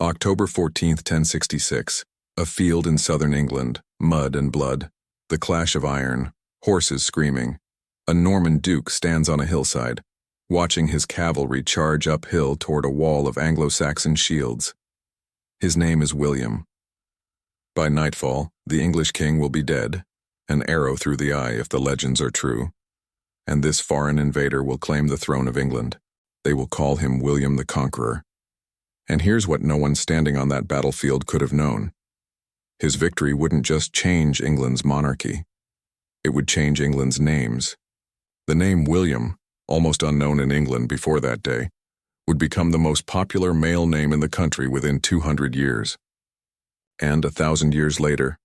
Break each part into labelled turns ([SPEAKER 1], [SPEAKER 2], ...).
[SPEAKER 1] October 14th, 1066. A field in southern England, mud and blood, the clash of iron, horses screaming. A Norman duke stands on a hillside, watching his cavalry charge uphill toward a wall of Anglo-Saxon shields. His name is William. By nightfall, the English king will be dead, an arrow through the eye if the legends are true, and this foreign invader will claim the throne of England. They will call him William the Conqueror. And here's what no one standing on that battlefield could have known. His victory wouldn't just change England's monarchy. It would change England's names. The name William, almost unknown in England before that day, would become the most popular male name in the country within 200 years. And 1,000 years later,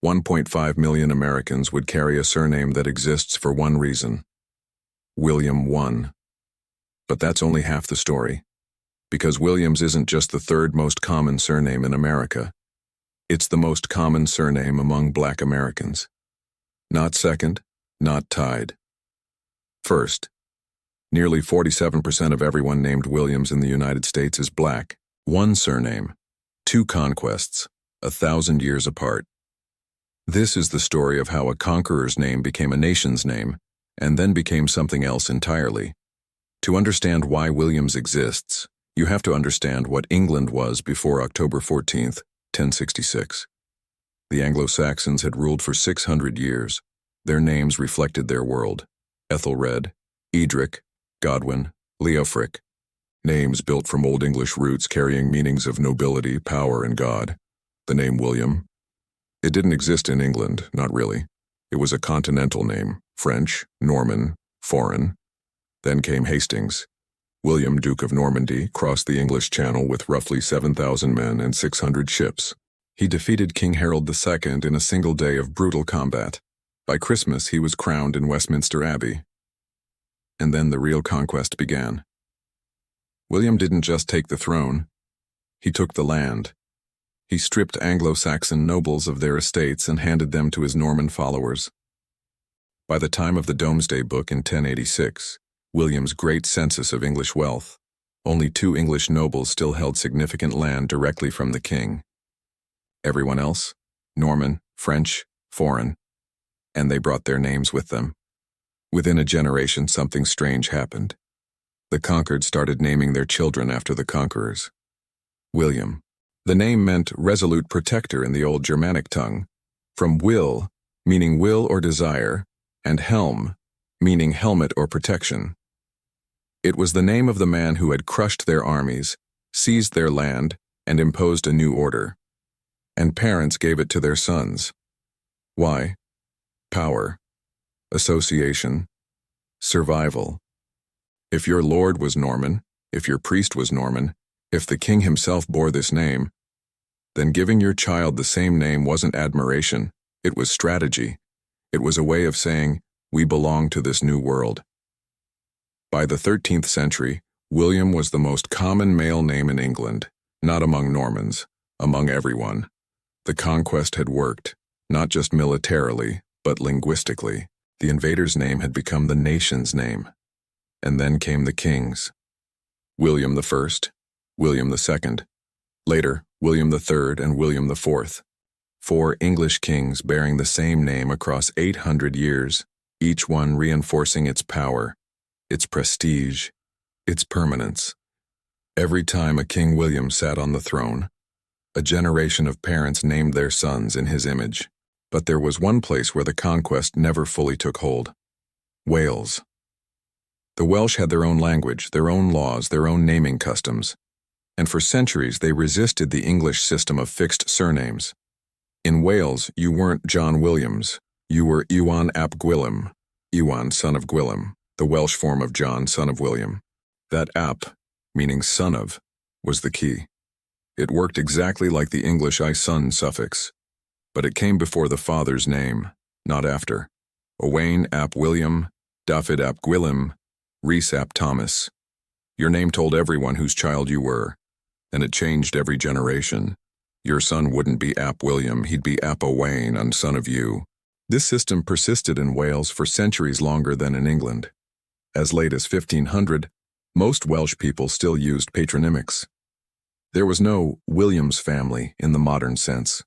[SPEAKER 1] 1.5 million Americans would carry a surname that exists for one reason: William won. But that's only half the story, because Williams isn't just the third most common surname in America. It's the most common surname among Black Americans. Not second, not tied. First, nearly 47% of everyone named Williams in the United States is Black. One surname, two conquests, 1,000 years apart. This is the story of how a conqueror's name became a nation's name, and then became something else entirely. To understand why Williams exists, you have to understand what England was before October 14th, 1066. The Anglo-Saxons had ruled for 600 years. Their names reflected their world: Ethelred, Edric, Godwin, Leofric. Names built from Old English roots carrying meanings of nobility, power, and God. The name William, it didn't exist in England, not really. It was a continental name: French, Norman, foreign. Then came Hastings. William, Duke of Normandy, crossed the English Channel with roughly 7,000 men and 600 ships. He defeated King Harold II in a single day of brutal combat. By Christmas, he was crowned in Westminster Abbey. And then the real conquest began. William didn't just take the throne. He took the land. He stripped Anglo-Saxon nobles of their estates and handed them to his Norman followers. By the time of the Domesday Book in 1086, William's great census of English wealth, only 2 English nobles still held significant land directly from the king. Everyone else, Norman, French, foreign, and they brought their names with them. Within a generation, something strange happened. The conquered started naming their children after the conquerors. William. The name meant resolute protector in the old Germanic tongue, from will, meaning will or desire, and helm, meaning helmet or protection. It was the name of the man who had crushed their armies, seized their land, and imposed a new order. And parents gave it to their sons. Why? Power, association, survival. If your lord was Norman, if your priest was Norman, if the king himself bore this name, then giving your child the same name wasn't admiration, it was strategy. It was a way of saying, we belong to this new world. By the 13th century, William was the most common male name in England, not among Normans, among everyone. The conquest had worked, not just militarily, but linguistically. The invader's name had become the nation's name. And then came the kings. William I, William II, later William III and William IV. 4 English kings bearing the same name across 800 years, each one reinforcing its power, its prestige, its permanence. Every time a King William sat on the throne, a generation of parents named their sons in his image. But there was one place where the conquest never fully took hold: Wales. The Welsh had their own language, their own laws, their own naming customs, and for centuries they resisted the English system of fixed surnames. In Wales, you weren't John Williams, you were Iwan ap Gwilym, Iwan, son of Gwilym, the Welsh form of John, son of William. That ap, meaning son of, was the key. It worked exactly like the English I son suffix, but it came before the father's name, not after. Owain ap William, Dafydd ap Gwilym, Rhys ap Thomas. Your name told everyone whose child you were, and it changed every generation. Your son wouldn't be ap William, he'd be ap Owain, and son of you. This system persisted in Wales for centuries longer than in England. As late as 1500, most Welsh people still used patronymics. There was no Williams family in the modern sense,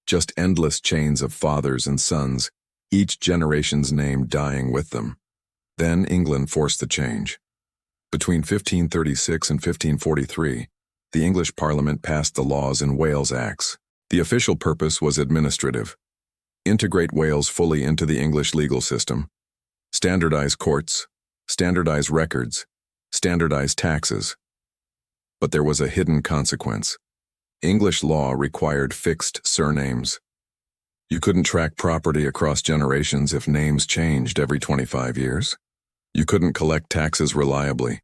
[SPEAKER 1] just endless chains of fathers and sons, each generation's name dying with them. Then England forced the change. Between 1536 and 1543, the English Parliament passed the Laws and Wales Acts. The official purpose was administrative. Integrate Wales fully into the English legal system. Standardize courts, standardize records, standardize taxes. But there was a hidden consequence. English law required fixed surnames. You couldn't track property across generations if names changed every 25 years. You couldn't collect taxes reliably.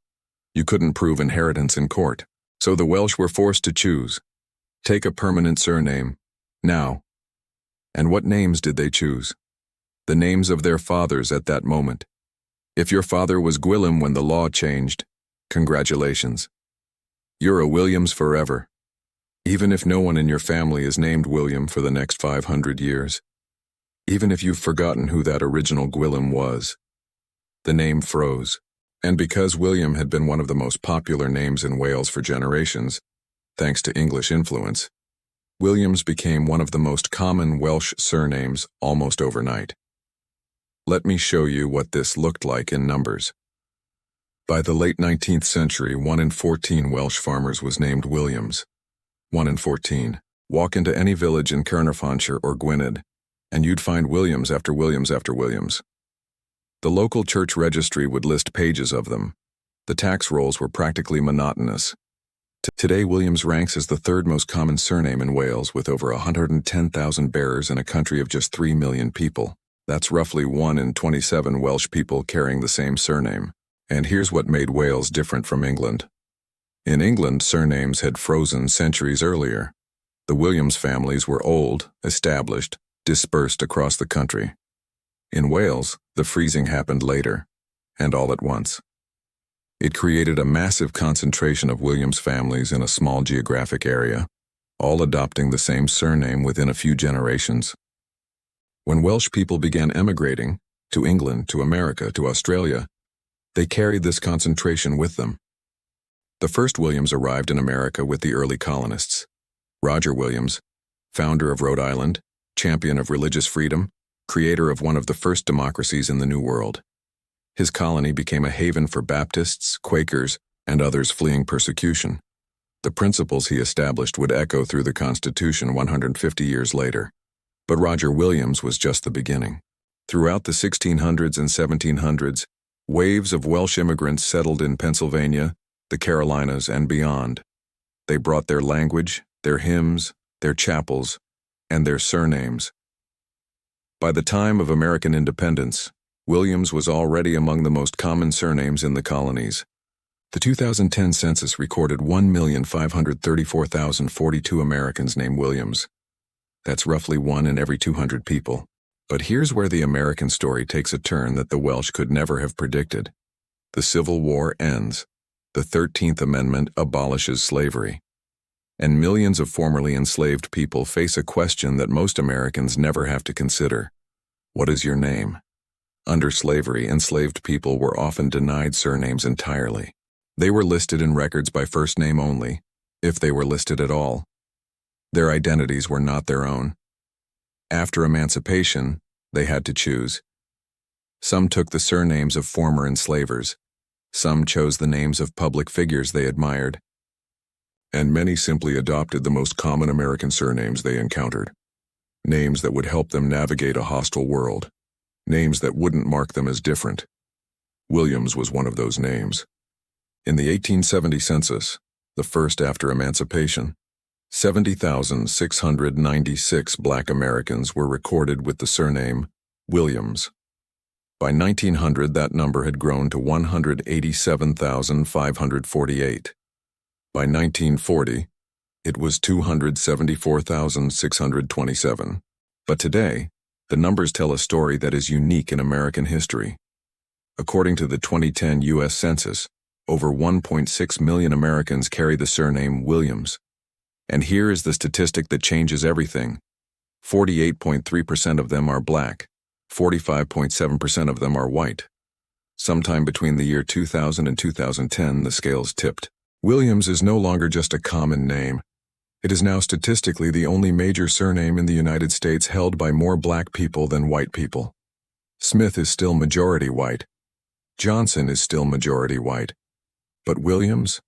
[SPEAKER 1] You couldn't prove inheritance in court. So the Welsh were forced to choose. Take a permanent surname, now. And what names did they choose? The names of their fathers at that moment. If your father was Gwilym when the law changed, congratulations. You're a Williams forever. Even if no one in your family is named William for the next 500 years. Even if you've forgotten who that original Gwilym was. The name froze. And because William had been one of the most popular names in Wales for generations, thanks to English influence, Williams became one of the most common Welsh surnames almost overnight. Let me show you what this looked like in numbers. By the late 19th century, 1 in 14 Welsh farmers was named Williams. 1 in 14. Walk into any village in Caernarfonshire or Gwynedd, and you'd find Williams after Williams after Williams. The local church registry would list pages of them. The tax rolls were practically monotonous. Today, Williams ranks as the third most common surname in Wales with over 110,000 bearers in a country of just 3 million people. That's roughly 1 in 27 Welsh people carrying the same surname. And here's what made Wales different from England. In England, surnames had frozen centuries earlier. The Williams families were old, established, dispersed across the country. In Wales, the freezing happened later, and all at once. It created a massive concentration of Williams families in a small geographic area, all adopting the same surname within a few generations. When Welsh people began emigrating, to England, to America, to Australia, they carried this concentration with them. The first Williams arrived in America with the early colonists. Roger Williams, founder of Rhode Island, champion of religious freedom, creator of one of the first democracies in the New World. His colony became a haven for Baptists, Quakers, and others fleeing persecution. The principles he established would echo through the Constitution 150 years later. But Roger Williams was just the beginning. Throughout the 1600s and 1700s, waves of Welsh immigrants settled in Pennsylvania, the Carolinas, and beyond. They brought their language, their hymns, their chapels, and their surnames. By the time of American independence, Williams was already among the most common surnames in the colonies. The 2010 census recorded 1,534,042 Americans named Williams. That's roughly 1 in every 200 people. But here's where the American story takes a turn that the Welsh could never have predicted. The Civil War ends. The 13th Amendment abolishes slavery. And millions of formerly enslaved people face a question that most Americans never have to consider. What is your name? Under slavery, enslaved people were often denied surnames entirely. They were listed in records by first name only, if they were listed at all. Their identities were not their own. After emancipation, they had to choose. Some took the surnames of former enslavers. Some chose the names of public figures they admired. And many simply adopted the most common American surnames they encountered. Names that would help them navigate a hostile world. Names that wouldn't mark them as different. Williams was one of those names. In the 1870 census, the first after emancipation, 70,696 Black Americans were recorded with the surname Williams. By 1900, that number had grown to 187,548. By 1940, it was 274,627. But today, the numbers tell a story that is unique in American history. According to the 2010 U.S. Census, over 1.6 million Americans carry the surname Williams. And here is the statistic that changes everything. 48.3% of them are Black. 45.7% of them are white. Sometime between the year 2000 and 2010, the scales tipped. Williams is no longer just a common name. It is now statistically the only major surname in the United States held by more black people than white people. Smith is still majority white. Johnson is still majority white. But Williams?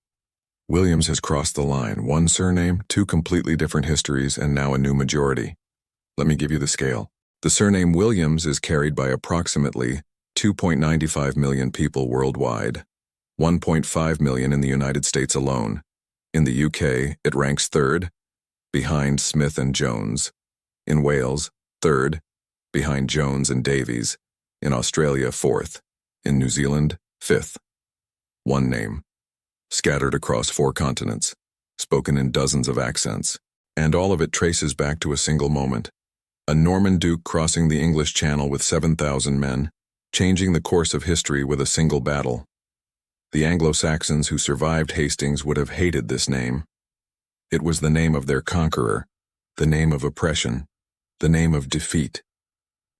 [SPEAKER 1] Williams has crossed the line. One surname, two completely different histories, and now a new majority. Let me give you the scale. The surname Williams is carried by approximately 2.95 million people worldwide, 1.5 million in the United States alone. In the UK, it ranks third, behind Smith and Jones. In Wales, third, behind Jones and Davies. In Australia, fourth. In New Zealand, fifth. One name, scattered across 4 continents, spoken in dozens of accents, and all of it traces back to a single moment. A Norman duke crossing the English Channel with 7,000 men, changing the course of history with a single battle. The Anglo-Saxons who survived Hastings would have hated this name. It was the name of their conqueror, the name of oppression, the name of defeat.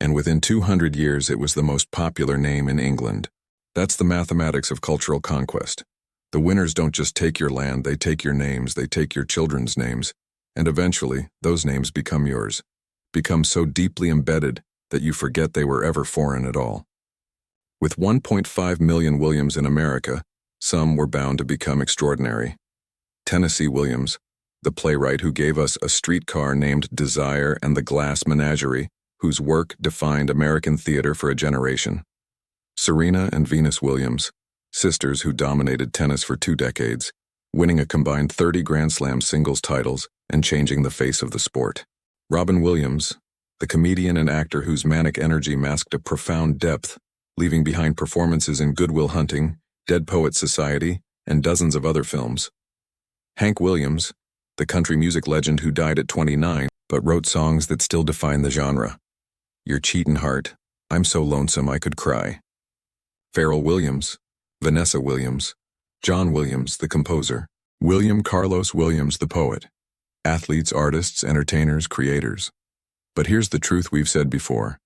[SPEAKER 1] And within 200 years it was the most popular name in England. That's the mathematics of cultural conquest. The winners don't just take your land, they take your names, they take your children's names, and eventually those names become yours, become so deeply embedded that you forget they were ever foreign at all. With 1.5 million Williams in America, some were bound to become extraordinary. Tennessee Williams, the playwright who gave us A Streetcar Named Desire and The Glass Menagerie, whose work defined American theater for a generation. Serena and Venus Williams, sisters who dominated tennis for 2 decades, winning a combined 30 Grand Slam singles titles and changing the face of the sport. Robin Williams, the comedian and actor whose manic energy masked a profound depth, leaving behind performances in Good Will Hunting, Dead Poets Society, and dozens of other films. Hank Williams, the country music legend who died at 29 but wrote songs that still define the genre. Your Cheatin' Heart, I'm So Lonesome I Could Cry. Pharrell Williams, Vanessa Williams, John Williams, the composer, William Carlos Williams, the poet. Athletes, artists, entertainers, creators. But here's the truth we've said before.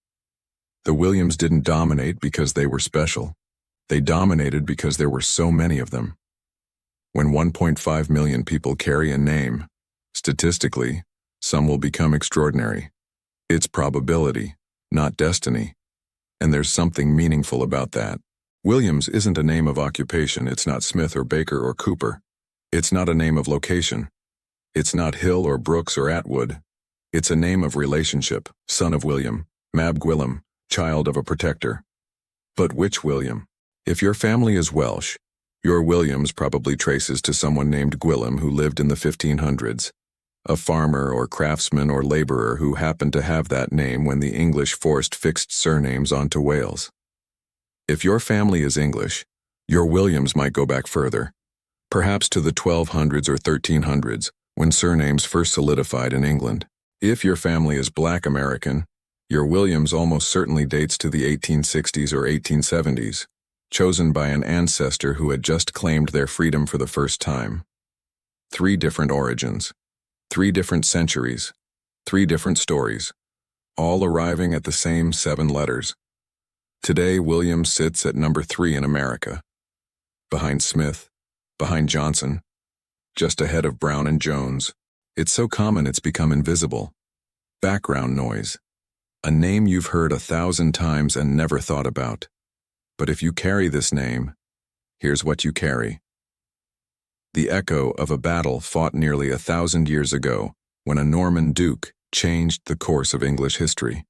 [SPEAKER 1] The Williams didn't dominate because they were special. They dominated because there were so many of them. When 1.5 million people carry a name, statistically, some will become extraordinary. It's probability, not destiny. And there's something meaningful about that. Williams isn't a name of occupation. It's not Smith or Baker or Cooper. It's not a name of location. It's not Hill or Brooks or Atwood. It's a name of relationship, son of William, Mab Gwilym, child of a protector. But which William? If your family is Welsh, your Williams probably traces to someone named Gwilym who lived in the 1500s, a farmer or craftsman or laborer who happened to have that name when the English forced fixed surnames onto Wales. If your family is English, your Williams might go back further, perhaps to the 1200s or 1300s, when surnames first solidified in England. If your family is Black American, your Williams almost certainly dates to the 1860s or 1870s, chosen by an ancestor who had just claimed their freedom for the first time. 3 different origins, 3 different centuries, 3 different stories, all arriving at the same 7 letters. Today, Williams sits at number 3 in America, behind Smith, behind Johnson, just ahead of Brown and Jones. It's so common it's become invisible. Background noise. A name you've heard 1,000 times and never thought about. But if you carry this name, here's what you carry. The echo of a battle fought nearly 1,000 years ago when a Norman duke changed the course of English history.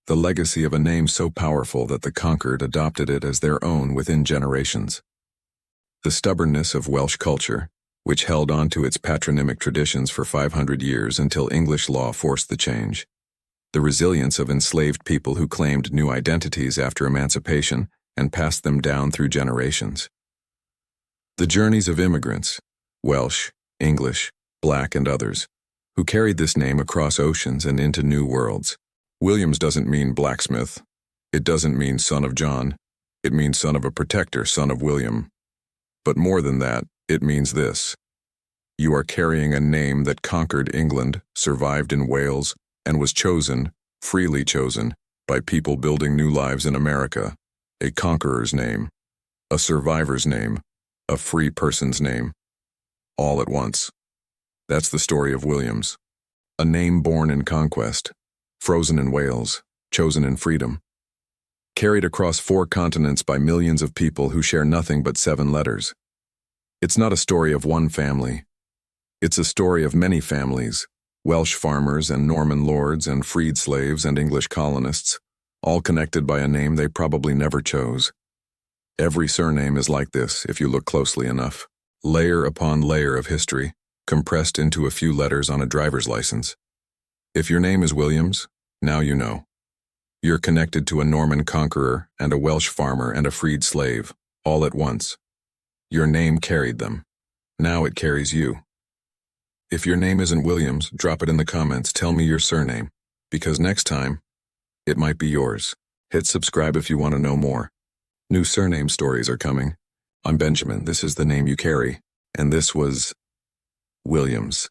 [SPEAKER 1] The legacy of a name so powerful that the conquered adopted it as their own within generations. The stubbornness of Welsh culture, which held on to its patronymic traditions for 500 years until English law forced the change. The resilience of enslaved people who claimed new identities after emancipation and passed them down through generations. The journeys of immigrants, Welsh, English, Black, and others, who carried this name across oceans and into new worlds. Williams doesn't mean blacksmith. It doesn't mean son of John. It means son of a protector, son of William. But more than that, it means this. You are carrying a name that conquered England, survived in Wales, and was chosen, freely chosen, by people building new lives in America. A conqueror's name, a survivor's name, a free person's name. all at once. That's the story of Williams. A name born in conquest, frozen in Wales, chosen in freedom, carried across 4 continents by millions of people who share nothing but 7 letters. It's not a story of one family. It's a story of many families, Welsh farmers and Norman lords and freed slaves and English colonists, all connected by a name they probably never chose. Every surname is like this if you look closely enough. Layer upon layer of history, compressed into a few letters on a driver's license. If your name is Williams, now you know. You're connected to a Norman conqueror and a Welsh farmer and a freed slave, all at once. Your name carried them. Now it carries you. If your name isn't Williams, drop it in the comments. Tell me your surname, because next time, it might be yours. Hit subscribe if you want to know more. New surname stories are coming. I'm Benjamin, this is the name you carry, and this was Williams.